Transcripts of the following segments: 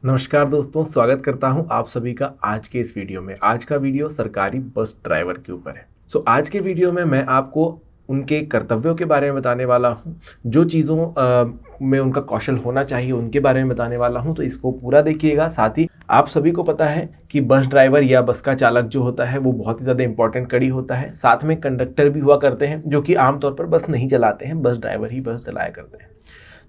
नमस्कार दोस्तों, स्वागत करता हूं आप सभी का आज के इस वीडियो में। आज का वीडियो सरकारी बस ड्राइवर के ऊपर है। आज के वीडियो में मैं आपको उनके कर्तव्यों के बारे में बताने वाला हूं, जो चीज़ों में उनका कौशल होना चाहिए उनके बारे में बताने वाला हूं। तो इसको पूरा देखिएगा। साथ ही आप सभी को पता है कि बस ड्राइवर या बस का चालक जो होता है वो बहुत ही ज़्यादा इंपॉर्टेंट कड़ी होता है। साथ में कंडक्टर भी हुआ करते हैं, जो कि आमतौर पर बस नहीं चलाते हैं, बस ड्राइवर ही बस चलाया करते हैं।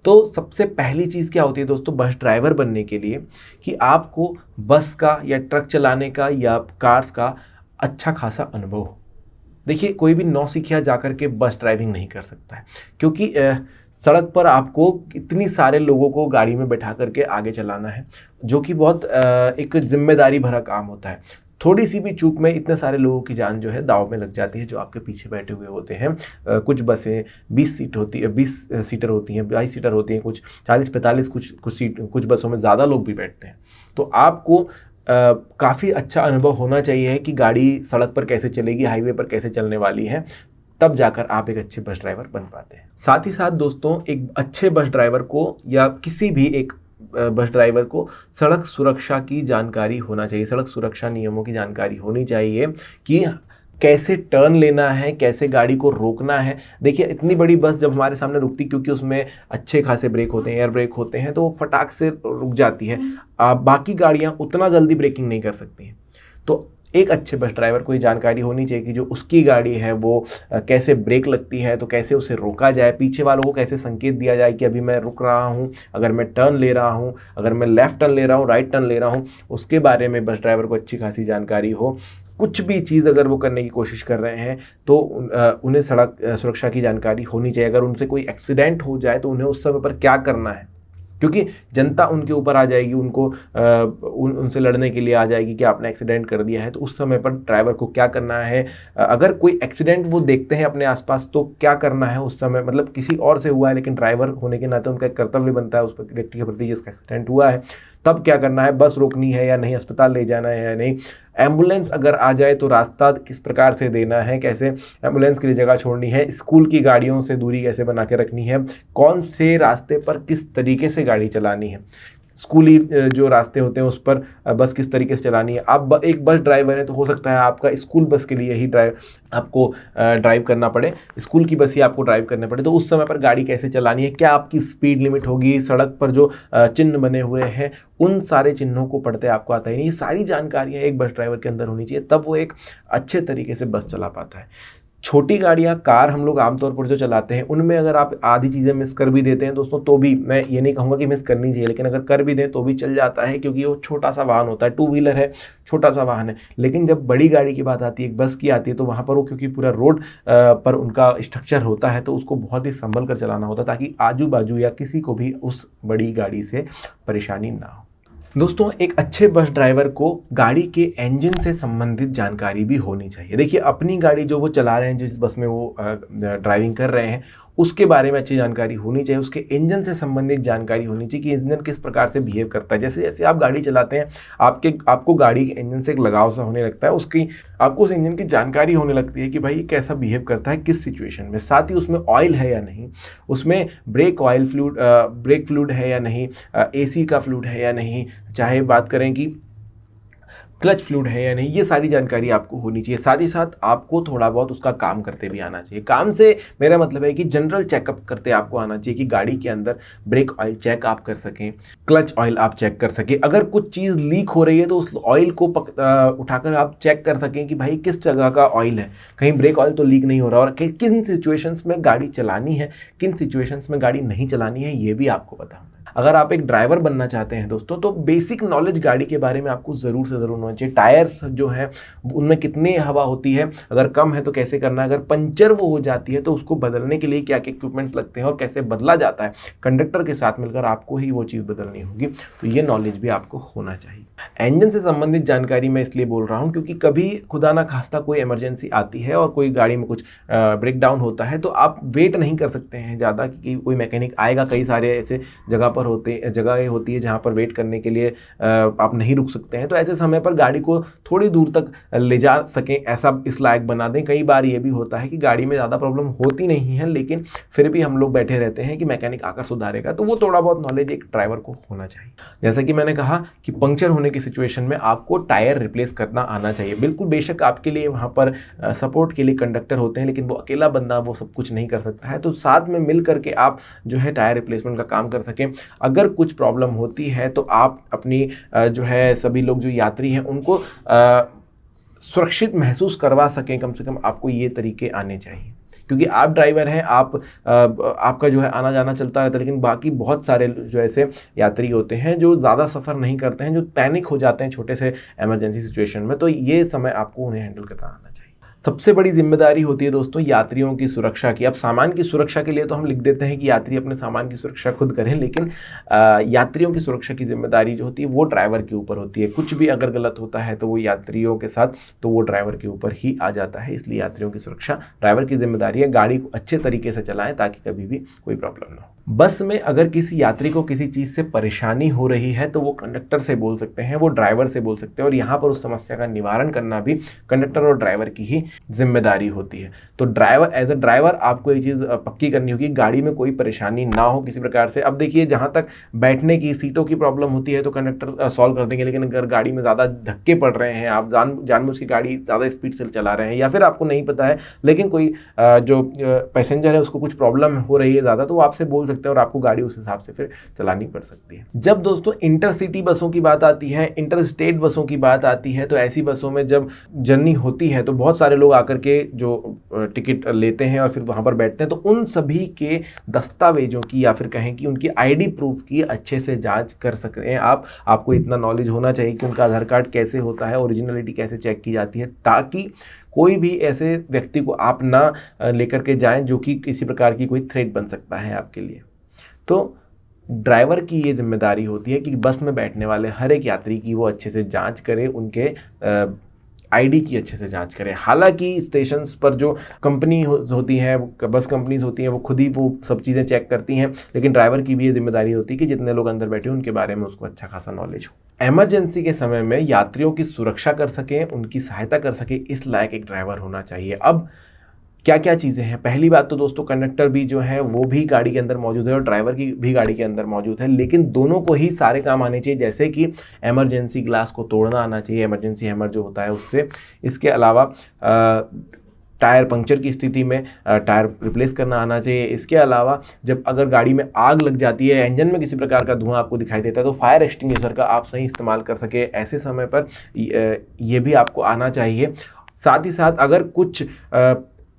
तो सबसे पहली चीज़ क्या होती है दोस्तों बस ड्राइवर बनने के लिए, कि आपको बस का या ट्रक चलाने का या कार्स का अच्छा खासा अनुभव हो। देखिए, कोई भी नौसिखिया जाकर के बस ड्राइविंग नहीं कर सकता है, क्योंकि सड़क पर आपको इतनी सारे लोगों को गाड़ी में बैठा करके आगे चलाना है, जो कि बहुत एक जिम्मेदारी भरा काम होता है। थोड़ी सी भी चूक में इतने सारे लोगों की जान जो है दाव में लग जाती है, जो आपके पीछे बैठे हुए होते हैं। कुछ बसें 20 सीट होती है, 20 सीटर होती हैं, 22 सीटर होती हैं, कुछ 40-45, कुछ बसों में ज़्यादा लोग भी बैठते हैं। तो आपको काफ़ी अच्छा अनुभव होना चाहिए कि गाड़ी सड़क पर कैसे चलेगी, हाईवे पर कैसे चलने वाली है, तब जाकर आप एक अच्छे बस ड्राइवर बन पाते हैं। साथ ही साथ दोस्तों, एक अच्छे बस ड्राइवर को या किसी भी एक बस ड्राइवर को सड़क सुरक्षा की जानकारी होना चाहिए, सड़क सुरक्षा नियमों की जानकारी होनी चाहिए कि कैसे टर्न लेना है, कैसे गाड़ी को रोकना है। देखिए, इतनी बड़ी बस जब हमारे सामने रुकती, क्योंकि उसमें अच्छे खासे ब्रेक होते हैं, एयर ब्रेक होते हैं, तो वो फटाक से रुक जाती है। बाकी गाड़ियाँ उतना जल्दी ब्रेकिंग नहीं कर सकती हैं। तो एक अच्छे बस ड्राइवर को ये जानकारी होनी चाहिए कि जो उसकी गाड़ी है वो कैसे ब्रेक लगती है, तो कैसे उसे रोका जाए, पीछे वालों को कैसे संकेत दिया जाए कि अभी मैं रुक रहा हूँ, अगर मैं टर्न ले रहा हूँ, अगर मैं लेफ़्ट टर्न ले रहा हूँ, राइट टर्न ले रहा हूँ, उसके बारे में बस ड्राइवर को अच्छी खासी जानकारी हो। कुछ भी चीज़ अगर वो करने की कोशिश कर रहे हैं तो उन्हें सड़क सुरक्षा की जानकारी होनी चाहिए। अगर उनसे कोई एक्सीडेंट हो जाए तो उन्हें उस समय पर क्या करना है, क्योंकि जनता उनके ऊपर आ जाएगी, उनको उनसे लड़ने के लिए आ जाएगी कि आपने एक्सीडेंट कर दिया है। तो उस समय पर ड्राइवर को क्या करना है, अगर कोई एक्सीडेंट वो देखते हैं अपने आसपास तो क्या करना है उस समय, मतलब किसी और से हुआ है लेकिन ड्राइवर होने के नाते उनका एक कर्तव्य बनता है उस व्यक्ति के प्रति जिसका एक्सीडेंट हुआ है, तब क्या करना है, बस रोकनी है या नहीं, अस्पताल ले जाना है या नहीं, एम्बुलेंस अगर आ जाए तो रास्ता किस प्रकार से देना है, कैसे एम्बुलेंस के लिए जगह छोड़नी है, स्कूल की गाड़ियों से दूरी कैसे बना के रखनी है, कौन से रास्ते पर किस तरीके से गाड़ी चलानी है, स्कूली जो रास्ते होते हैं उस पर बस किस तरीके से चलानी है। आप एक बस ड्राइवर है तो हो सकता है आपका स्कूल बस के लिए ही आपको ड्राइव करना पड़े, स्कूल की बस ही आपको ड्राइव करने पड़े, तो उस समय पर गाड़ी कैसे चलानी है, क्या आपकी स्पीड लिमिट होगी, सड़क पर जो चिन्ह बने हुए हैं उन सारे चिन्हों को पढ़ते आपको आता ही नहीं। ये सारी जानकारियाँ एक बस ड्राइवर के अंदर होनी चाहिए, तब वो एक अच्छे तरीके से बस चला पाता है। छोटी गाड़ियाँ, कार हम लोग आमतौर पर जो चलाते हैं उनमें अगर आप आधी चीज़ें मिस कर भी देते हैं दोस्तों, तो भी मैं ये नहीं कहूँगा कि मिस करनी चाहिए, लेकिन अगर कर भी दें तो भी चल जाता है, क्योंकि वो छोटा सा वाहन होता है, टू व्हीलर है, छोटा सा वाहन है। लेकिन जब बड़ी गाड़ी की बात आती है, एक बस की आती है, तो वहाँ पर वो क्योंकि पूरा रोड पर उनका स्ट्रक्चर होता है, तो उसको बहुत ही संभल कर चलाना होता है, ताकि आजू बाजू या किसी को भी उस बड़ी गाड़ी से परेशानी ना हो। दोस्तों, एक अच्छे बस ड्राइवर को गाड़ी के इंजन से संबंधित जानकारी भी होनी चाहिए। देखिए, अपनी गाड़ी जो वो चला रहे हैं, जिस बस में वो ड्राइविंग कर रहे हैं, उसके बारे में अच्छी जानकारी होनी चाहिए, उसके इंजन से संबंधित जानकारी होनी चाहिए कि इंजन किस प्रकार से बिहेव करता है। जैसे जैसे आप गाड़ी चलाते हैं, आपको गाड़ी के इंजन से एक लगाव सा होने लगता है, आपको उस इंजन की जानकारी होने लगती है कि भाई ये कैसा बिहेव करता है किस सिचुएशन में। साथ ही उसमें ऑयल है या नहीं, उसमें ब्रेक फ्लूइड है या नहीं, AC का फ्लूइड है या नहीं, चाहे बात करें कि क्लच फ्लूइड है या नहीं, ये सारी जानकारी आपको होनी चाहिए। साथ ही साथ आपको थोड़ा बहुत उसका काम करते भी आना चाहिए। काम से मेरा मतलब है कि जनरल चेकअप करते आपको आना चाहिए, कि गाड़ी के अंदर ब्रेक ऑयल चेक आप कर सकें, क्लच ऑयल आप चेक कर सकें, अगर कुछ चीज़ लीक हो रही है तो उस ऑयल को उठाकर आप चेक कर सकें कि भाई किस जगह का ऑयल है, कहीं ब्रेक ऑयल तो लीक नहीं हो रहा, और किन सिचुएशंस में गाड़ी चलानी है, किन सिचुएशंस में गाड़ी नहीं चलानी है, ये भी आपको पता होना है। अगर आप एक ड्राइवर बनना चाहते हैं दोस्तों, तो बेसिक नॉलेज गाड़ी के बारे में आपको ज़रूर से ज़रूर होना चाहिए। टायर्स जो हैं उनमें कितनी हवा होती है, अगर कम है तो कैसे करना है, अगर पंचर वो हो जाती है तो उसको बदलने के लिए क्या क्या इक्विपमेंट्स लगते हैं और कैसे बदला जाता है, कंडक्टर के साथ मिलकर आपको ही वो चीज़ बदलनी होगी। तो ये नॉलेज भी आपको होना चाहिए। इंजन से संबंधित जानकारी मैं इसलिए बोल रहा हूँ क्योंकि कभी खुदा ना खास्ता कोई इमरजेंसी आती है और कोई गाड़ी में कुछ ब्रेक डाउन होता है, तो आप वेट नहीं कर सकते हैं ज़्यादा कि कोई मैकेनिक आएगा। कई सारे ऐसे जगह पर जगह होती है जहाँ पर वेट करने के लिए आप नहीं रुक सकते हैं, तो ऐसे समय पर गाड़ी को थोड़ी दूर तक ले जा सकें ऐसा इस लायक बना दें। कई बार ये भी होता है कि गाड़ी में ज़्यादा प्रॉब्लम होती नहीं है, लेकिन फिर भी हम लोग बैठे रहते हैं कि मैकेनिक आकर सुधारेगा, तो वो थोड़ा बहुत नॉलेज एक ड्राइवर को होना चाहिए। जैसा कि मैंने कहा कि पंक्चर होने की सिचुएशन में आपको टायर रिप्लेस करना आना चाहिए। बिल्कुल बेशक आपके लिए वहाँ पर सपोर्ट के लिए कंडक्टर होते हैं, लेकिन वो अकेला बंदा वो सब कुछ नहीं कर सकता है, तो साथ में मिल करके आप जो है टायर रिप्लेसमेंट का काम कर सकें। अगर कुछ प्रॉब्लम होती है तो आप अपनी जो है सभी लोग जो यात्री हैं उनको सुरक्षित महसूस करवा सकें, कम से कम आपको ये तरीके आने चाहिए। क्योंकि आप ड्राइवर हैं, आपका जो है आना जाना चलता रहता है, लेकिन बाकी बहुत सारे जो ऐसे यात्री होते हैं जो ज़्यादा सफ़र नहीं करते हैं, जो पैनिक हो जाते हैं छोटे से इमरजेंसी सिचुएशन में, तो ये समय आपको उन्हें हैंडल करना आना चाहिए। सबसे बड़ी जिम्मेदारी होती है दोस्तों यात्रियों की सुरक्षा की। अब सामान की सुरक्षा के लिए तो हम लिख देते हैं कि यात्री अपने सामान की सुरक्षा खुद करें, लेकिन यात्रियों की सुरक्षा की जिम्मेदारी जो होती है वो ड्राइवर के ऊपर होती है। कुछ भी अगर गलत होता है तो वो यात्रियों के साथ तो वो ड्राइवर के ऊपर ही आ जाता है, इसलिए यात्रियों की सुरक्षा ड्राइवर की जिम्मेदारी है। गाड़ी को अच्छे तरीके से चलाएं ताकि कभी भी कोई प्रॉब्लम ना हो। बस में अगर किसी यात्री को किसी चीज़ से परेशानी हो रही है तो वो कंडक्टर से बोल सकते हैं, वो ड्राइवर से बोल सकते हैं, और यहाँ पर उस समस्या का निवारण करना भी कंडक्टर और ड्राइवर की ही जिम्मेदारी होती है। तो ड्राइवर एज अ ड्राइवर आपको ये चीज़ पक्की करनी होगी, गाड़ी में कोई परेशानी ना हो किसी प्रकार से। अब देखिए, जहाँ तक बैठने की सीटों की प्रॉब्लम होती है तो कंडक्टर सॉल्व कर देंगे, लेकिन अगर गाड़ी में ज़्यादा धक्के पड़ रहे हैं, आप जानबूझ के गाड़ी ज़्यादा स्पीड से चला रहे हैं, या फिर आपको नहीं पता है लेकिन कोई जो पैसेंजर है उसको कुछ प्रॉब्लम हो रही है ज़्यादा, तो वो आपसे बोल सकते हैं और आपको गाड़ी उस हिसाब से फिर चलानी पड़ सकती है। जब दोस्तों इंटरसिटी बसों की बात आती है, इंटर स्टेट बसों की बात आती है, तो ऐसी बसों में जब जर्नी होती है तो बहुत सारे लोग आकर के जो टिकट लेते हैं और फिर वहाँ पर बैठते हैं, तो उन सभी के दस्तावेजों की या फिर कहें कि उनकी आईडी प्रूफ की अच्छे से जांच कर सकें आप। आपको इतना नॉलेज होना चाहिए कि उनका आधार कार्ड कैसे होता है, ओरिजिनलिटी कैसे चेक की जाती है, ताकि कोई भी ऐसे व्यक्ति को आप ना लेकर के जाएं जो कि किसी प्रकार की कोई थ्रेट बन सकता है आपके लिए। तो ड्राइवर की ये जिम्मेदारी होती है कि बस में बैठने वाले हर एक यात्री की वो अच्छे से जांच करे, उनके आईडी की अच्छे से जांच करें। हालांकि स्टेशंस पर जो कंपनी होती है, बस कंपनीज होती हैं, वो खुद ही वो सब चीज़ें चेक करती हैं, लेकिन ड्राइवर की भी ये जिम्मेदारी होती है कि जितने लोग अंदर बैठे उनके बारे में उसको अच्छा खासा नॉलेज हो। इमरजेंसी के समय में यात्रियों की सुरक्षा कर सकें, उनकी सहायता कर सके, इस लायक एक ड्राइवर होना चाहिए। अब क्या क्या चीज़ें हैं? पहली बात तो दोस्तों कंडक्टर भी जो है वो भी गाड़ी के अंदर मौजूद है और ड्राइवर की भी गाड़ी के अंदर मौजूद है, लेकिन दोनों को ही सारे काम आने चाहिए, जैसे कि इमरजेंसी ग्लास को तोड़ना आना चाहिए, इमरजेंसी हैमर जो होता है उससे। इसके अलावा टायर पंक्चर की स्थिति में टायर रिप्लेस करना आना चाहिए। इसके अलावा जब अगर गाड़ी में आग लग जाती है, इंजन में किसी प्रकार का धुआं आपको दिखाई देता है, तो फायर एक्सटिंग्विशर का आप सही इस्तेमाल कर सके, ऐसे समय पर ये भी आपको आना चाहिए। साथ ही साथ अगर कुछ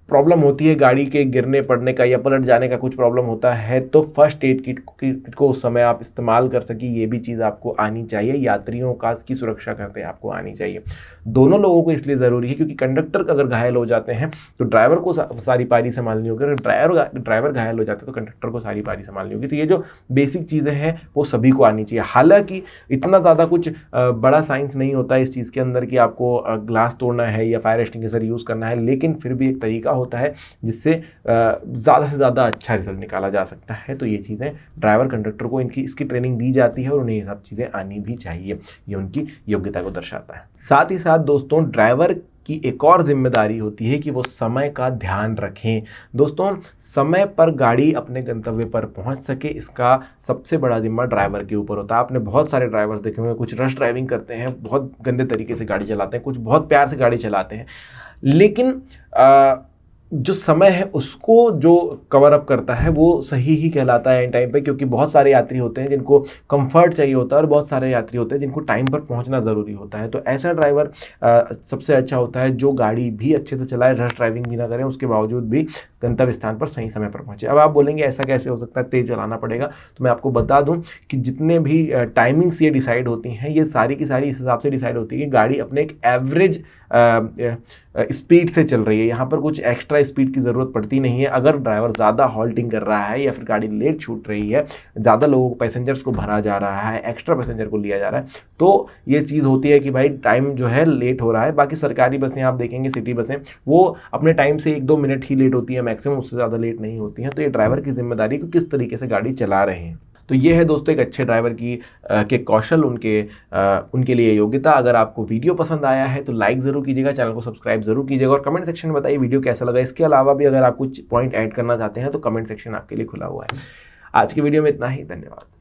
प्रॉब्लम होती है गाड़ी के गिरने पड़ने का या पलट जाने का कुछ प्रॉब्लम होता है, तो फर्स्ट एड किट को उस समय आप इस्तेमाल कर सके, ये भी चीज़ आपको आनी चाहिए। यात्रियों का की सुरक्षा करते आपको आनी चाहिए। दोनों लोगों को इसलिए ज़रूरी है क्योंकि कंडक्टर अगर घायल हो जाते हैं तो ड्राइवर को सारी पारी संभालनी होगी, अगर ड्राइवर घायल हो जाते हैं तो कंडक्टर को सारी पारी संभालनी होगी। तो ये जो बेसिक चीज़ें हैं वो सभी को आनी चाहिए। हालांकि इतना ज़्यादा कुछ बड़ा साइंस नहीं होता है इस चीज़ के अंदर कि आपको ग्लास तोड़ना है या फायर एक्सटिंग्विशर यूज़ करना है, लेकिन फिर भी एक तरीका होता है जिससे ज़्यादा से ज़्यादा अच्छा रिजल्ट निकाला जा सकता है। तो ये चीज़ें ड्राइवर कंडक्टर को इसकी ट्रेनिंग दी जाती है और उन्हें ये सब चीज़ें आनी भी चाहिए, ये उनकी योग्यता को दर्शाता है। साथ ही साथ दोस्तों ड्राइवर की एक और जिम्मेदारी होती है कि वो समय का ध्यान रखें। दोस्तों समय पर गाड़ी अपने गंतव्य पर पहुंच सके, इसका सबसे बड़ा जिम्मा ड्राइवर के ऊपर होता है। आपने बहुत सारे ड्राइवर्स देखे होंगे, कुछ रश ड्राइविंग करते हैं, बहुत गंदे तरीके से गाड़ी चलाते हैं, कुछ बहुत प्यार से गाड़ी चलाते हैं, लेकिन जो समय है उसको जो कवर अप करता है वो सही ही कहलाता है इन टाइम पे, क्योंकि बहुत सारे यात्री होते हैं जिनको कंफर्ट चाहिए होता है और बहुत सारे यात्री होते हैं जिनको टाइम पर पहुंचना ज़रूरी होता है। तो ऐसा ड्राइवर सबसे अच्छा होता है जो गाड़ी भी अच्छे से चलाए, रश ड्राइविंग भी ना करें, उसके बावजूद भी गंतव्य स्थान पर सही समय पर पहुंचे। अब आप बोलेंगे ऐसा कैसे हो सकता है, तेज़ चलाना पड़ेगा। तो मैं आपको बता दूं कि जितने भी टाइमिंग्स ये डिसाइड होती हैं, ये सारी की सारी इस हिसाब से डिसाइड होती है कि गाड़ी अपने एक एवरेज स्पीड से चल रही है। यहाँ पर कुछ एक्स्ट्रा स्पीड की ज़रूरत पड़ती नहीं है। अगर ड्राइवर ज़्यादा हॉल्टिंग कर रहा है या फिर गाड़ी लेट छूट रही है, ज़्यादा लोगों को पैसेंजर्स को भरा जा रहा है, एक्स्ट्रा पैसेंजर को लिया जा रहा है, तो ये चीज़ होती है कि भाई टाइम जो है लेट हो रहा है। बाकी सरकारी बसें आप देखेंगे, सिटी बसें, वो अपने टाइम से 1-2 मिनट ही लेट होती है मैक्सिमम, उससे ज़्यादा लेट नहीं होती हैं। तो ये ड्राइवर की जिम्मेदारी कि किस तरीके से गाड़ी चला रहे हैं। तो ये है दोस्तों एक अच्छे ड्राइवर की के कौशल, उनके लिए योग्यता। अगर आपको वीडियो पसंद आया है तो लाइक ज़रूर कीजिएगा, चैनल को सब्सक्राइब ज़रूर कीजिएगा और कमेंट सेक्शन में बताइए वीडियो कैसा लगा। इसके अलावा भी अगर आप कुछ पॉइंट ऐड करना चाहते हैं तो कमेंट सेक्शन आपके लिए खुला हुआ है। आज की वीडियो में इतना ही, धन्यवाद।